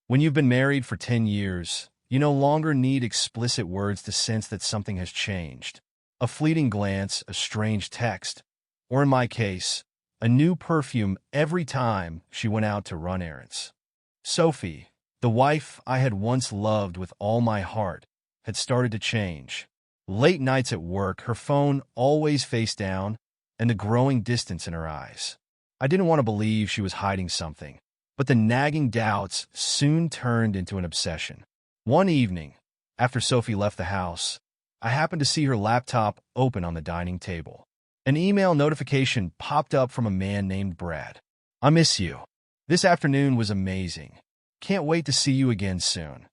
When you've been married for 10 years, you no longer need explicit words to sense that something has changed. A fleeting glance, a strange text, or in my case, a new perfume every time she went out to run errands. Sophie, the wife I had once loved with all my heart, had started to change. Late nights at work, her phone always face down, and the growing distance in her eyes. I didn't want to believe she was hiding something, but the nagging doubts soon turned into an obsession. One evening, after Sophie left the house, I happened to see her laptop open on the dining table. An email notification popped up from a man named Brad. "I miss you. This afternoon was amazing. Can't wait to see you again soon."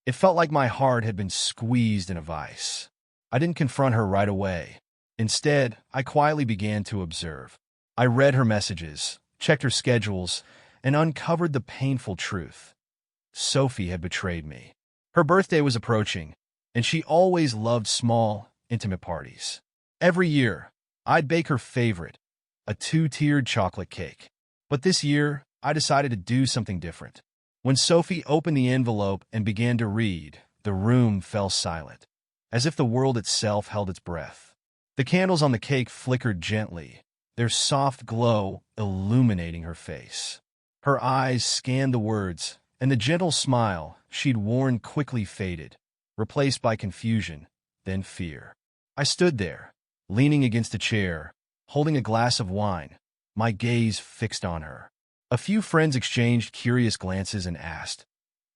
It felt like my heart had been squeezed in a vice. I didn't confront her right away. Instead, I quietly began to observe. I read her messages, checked her schedules, and uncovered the painful truth. Sophie had betrayed me. Her birthday was approaching, and she always loved small, intimate parties. Every year, I'd bake her favorite, a two-tiered chocolate cake. But this year, I decided to do something different. When Sophie opened the envelope and began to read, the room fell silent, as if the world itself held its breath. The candles on the cake flickered gently, their soft glow illuminating her face. Her eyes scanned the words, and the gentle smile she'd worn quickly faded, replaced by confusion, then fear. I stood there, leaning against a chair, holding a glass of wine, my gaze fixed on her. A few friends exchanged curious glances and asked,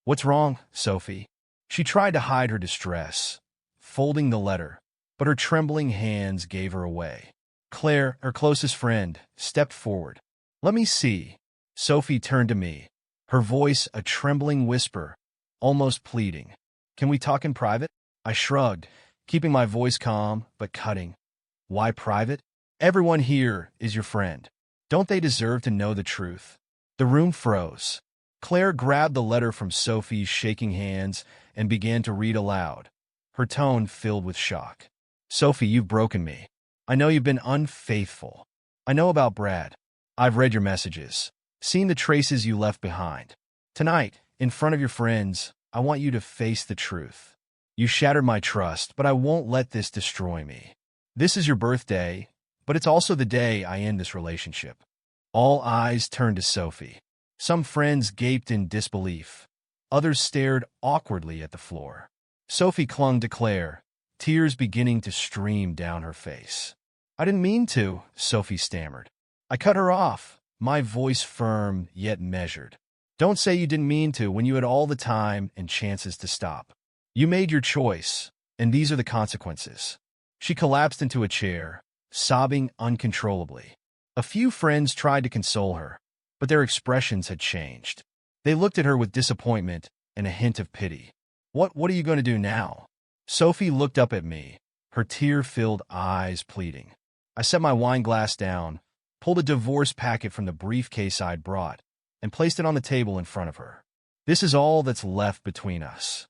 "What's wrong, Sophie?" She tried to hide her distress, folding the letter, but her trembling hands gave her away. Claire, her closest friend, stepped forward. "Let me see." Sophie turned to me, her voice a trembling whisper, almost pleading. "Can we talk in private?" I shrugged, keeping my voice calm but cutting. "Why private? Everyone here is your friend. Don't they deserve to know the truth?" The room froze. Claire grabbed the letter from Sophie's shaking hands and began to read aloud, her tone filled with shock. "Sophie, you've broken me. I know you've been unfaithful. I know about Brad. I've read your messages, seen the traces you left behind. Tonight, in front of your friends, I want you to face the truth. You shattered my trust, but I won't let this destroy me. This is your birthday, but it's also the day I end this relationship." All eyes turned to Sophie. Some friends gaped in disbelief. Others stared awkwardly at the floor. Sophie clung to Claire, tears beginning to stream down her face. "I didn't mean to," Sophie stammered. I cut her off, my voice firm yet measured. "Don't say you didn't mean to when you had all the time and chances to stop. You made your choice, and these are the consequences." She collapsed into a chair, sobbing uncontrollably. A few friends tried to console her, but their expressions had changed. They looked at her with disappointment and a hint of pity. What are you going to do now?" Sophie looked up at me, her tear-filled eyes pleading. I set my wine glass down, pulled a divorce packet from the briefcase I'd brought, and placed it on the table in front of her. "This is all that's left between us."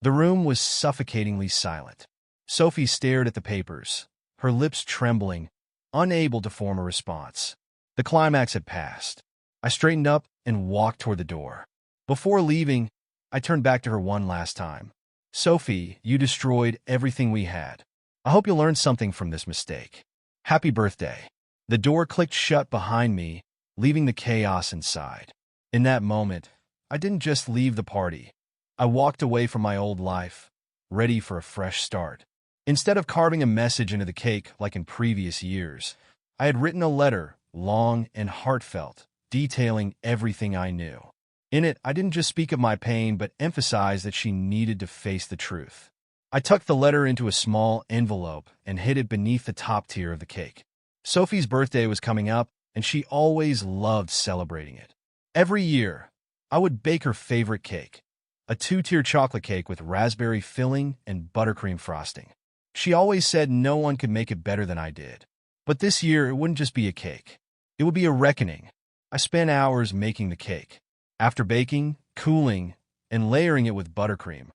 The room was suffocatingly silent. Sophie stared at the papers, her lips trembling, unable to form a response. The climax had passed. I straightened up and walked toward the door. Before leaving, I turned back to her one last time. "Sophie, you destroyed everything we had. I hope you'll learn something from this mistake. Happy birthday." The door clicked shut behind me, leaving the chaos inside. In that moment, I didn't just leave the party. I walked away from my old life, ready for a fresh start. Instead of carving a message into the cake like in previous years, I had written a letter, long and heartfelt, detailing everything I knew. In it, I didn't just speak of my pain, but emphasized that she needed to face the truth. I tucked the letter into a small envelope and hid it beneath the top tier of the cake. Sophie's birthday was coming up, and she always loved celebrating it. Every year, I would bake her favorite cake, a two-tier chocolate cake with raspberry filling and buttercream frosting. She always said no one could make it better than I did. But this year, it wouldn't just be a cake. It would be a reckoning. I spent hours making the cake. After baking, cooling, and layering it with buttercream,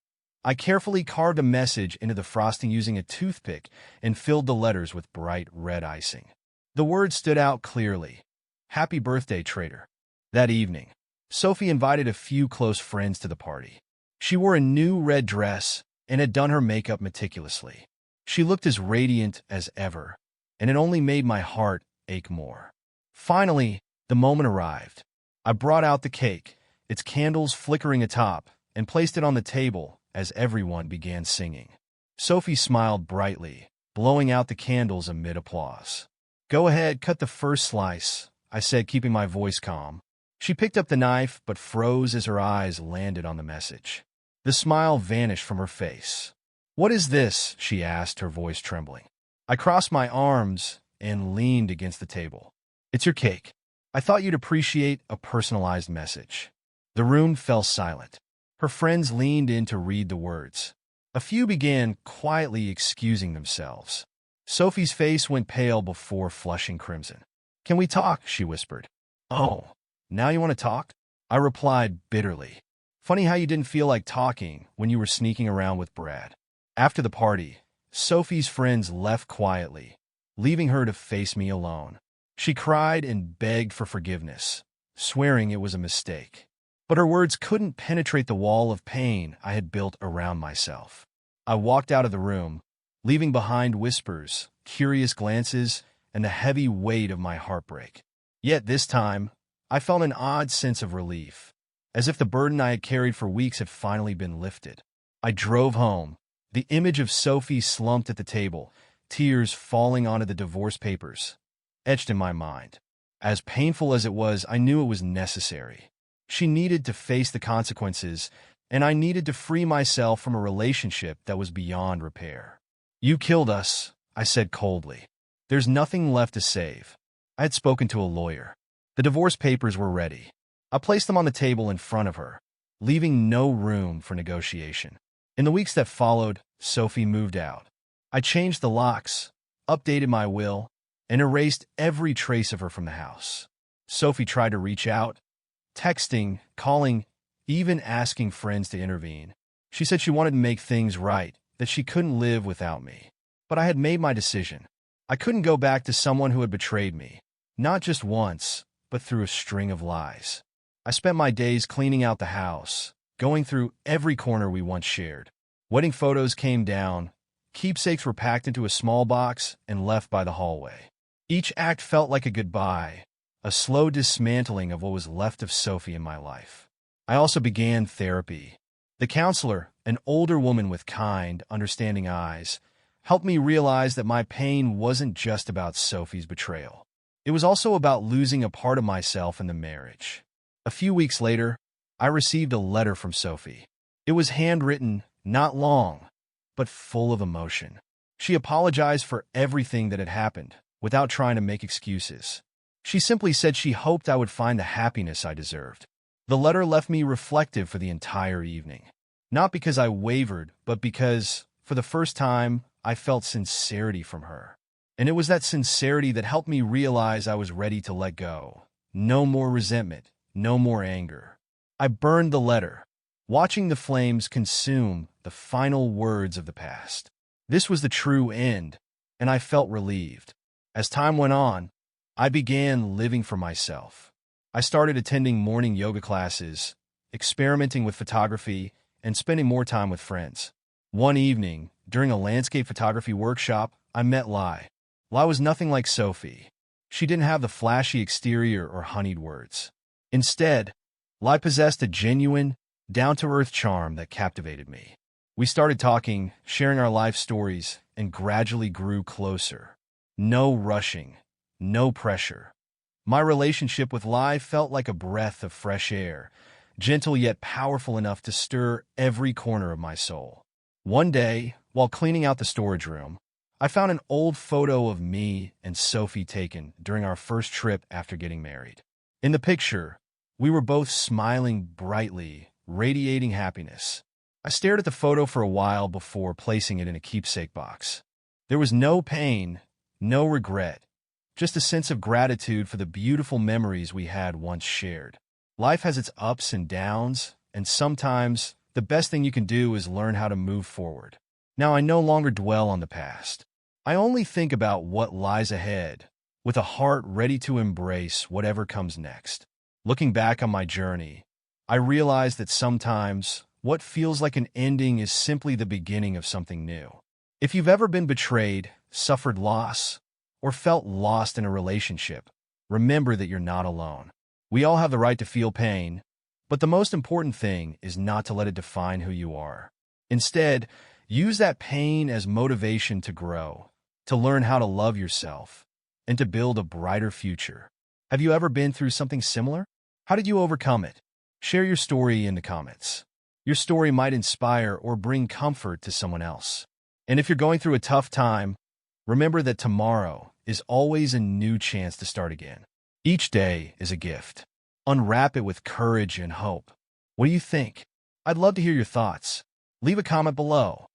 I carefully carved a message into the frosting using a toothpick and filled the letters with bright red icing. The words stood out clearly. "Happy birthday, traitor." That evening, Sophie invited a few close friends to the party. She wore a new red dress and had done her makeup meticulously. She looked as radiant as ever, and it only made my heart ache more. Finally, the moment arrived. I brought out the cake, its candles flickering atop, and placed it on the table as everyone began singing. Sophie smiled brightly, blowing out the candles amid applause. "Go ahead, cut the first slice," I said, keeping my voice calm. She picked up the knife but froze as her eyes landed on the message. The smile vanished from her face. "What is this?" she asked, her voice trembling. I crossed my arms and leaned against the table. "It's your cake. I thought you'd appreciate a personalized message." The room fell silent. Her friends leaned in to read the words. A few began quietly excusing themselves. Sophie's face went pale before flushing crimson. "Can we talk?" she whispered. "Oh, now you want to talk?" I replied bitterly. "Funny how you didn't feel like talking when you were sneaking around with Brad." After the party, Sophie's friends left quietly, leaving her to face me alone. She cried and begged for forgiveness, swearing it was a mistake. But her words couldn't penetrate the wall of pain I had built around myself. I walked out of the room, leaving behind whispers, curious glances, and the heavy weight of my heartbreak. Yet this time, I felt an odd sense of relief, as if the burden I had carried for weeks had finally been lifted. I drove home, the image of Sophie slumped at the table, tears falling onto the divorce papers, etched in my mind. As painful as it was, I knew it was necessary. She needed to face the consequences, and I needed to free myself from a relationship that was beyond repair. "You killed us," I said coldly. "There's nothing left to save." I had spoken to a lawyer. The divorce papers were ready. I placed them on the table in front of her, leaving no room for negotiation. In the weeks that followed, Sophie moved out. I changed the locks, updated my will, and erased every trace of her from the house. Sophie tried to reach out, texting, calling, even asking friends to intervene. She said she wanted to make things right, that she couldn't live without me. But I had made my decision. I couldn't go back to someone who had betrayed me, not just once, but through a string of lies. I spent my days cleaning out the house, going through every corner we once shared. Wedding photos came down, keepsakes were packed into a small box and left by the hallway. Each act felt like a goodbye, a slow dismantling of what was left of Sophie in my life. I also began therapy. The counselor, an older woman with kind, understanding eyes, helped me realize that my pain wasn't just about Sophie's betrayal. It was also about losing a part of myself in the marriage. A few weeks later, I received a letter from Sophie. It was handwritten, not long, but full of emotion. She apologized for everything that had happened, without trying to make excuses. She simply said she hoped I would find the happiness I deserved. The letter left me reflective for the entire evening. Not because I wavered, but because, for the first time, I felt sincerity from her. And it was that sincerity that helped me realize I was ready to let go. No more resentment, no more anger. I burned the letter, watching the flames consume the final words of the past. This was the true end, and I felt relieved. As time went on, I began living for myself. I started attending morning yoga classes, experimenting with photography, and spending more time with friends. One evening, during a landscape photography workshop, I met Lai. Lai was nothing like Sophie. She didn't have the flashy exterior or honeyed words. Instead, Lai possessed a genuine, down-to-earth charm that captivated me. We started talking, sharing our life stories, and gradually grew closer. No rushing, no pressure. My relationship with Lai felt like a breath of fresh air, gentle yet powerful enough to stir every corner of my soul. One day, while cleaning out the storage room, I found an old photo of me and Sophie taken during our first trip after getting married. In the picture, we were both smiling brightly, radiating happiness. I stared at the photo for a while before placing it in a keepsake box. There was no pain, no regret, just a sense of gratitude for the beautiful memories we had once shared. Life has its ups and downs, and sometimes the best thing you can do is learn how to move forward. Now I no longer dwell on the past. I only think about what lies ahead, with a heart ready to embrace whatever comes next. Looking back on my journey, I realized that sometimes what feels like an ending is simply the beginning of something new. If you've ever been betrayed, suffered loss, or felt lost in a relationship, remember that you're not alone. We all have the right to feel pain, but the most important thing is not to let it define who you are. Instead, use that pain as motivation to grow, to learn how to love yourself, and to build a brighter future. Have you ever been through something similar? How did you overcome it? Share your story in the comments. Your story might inspire or bring comfort to someone else. And if you're going through a tough time, remember that tomorrow is always a new chance to start again. Each day is a gift. Unwrap it with courage and hope. What do you think? I'd love to hear your thoughts. Leave a comment below.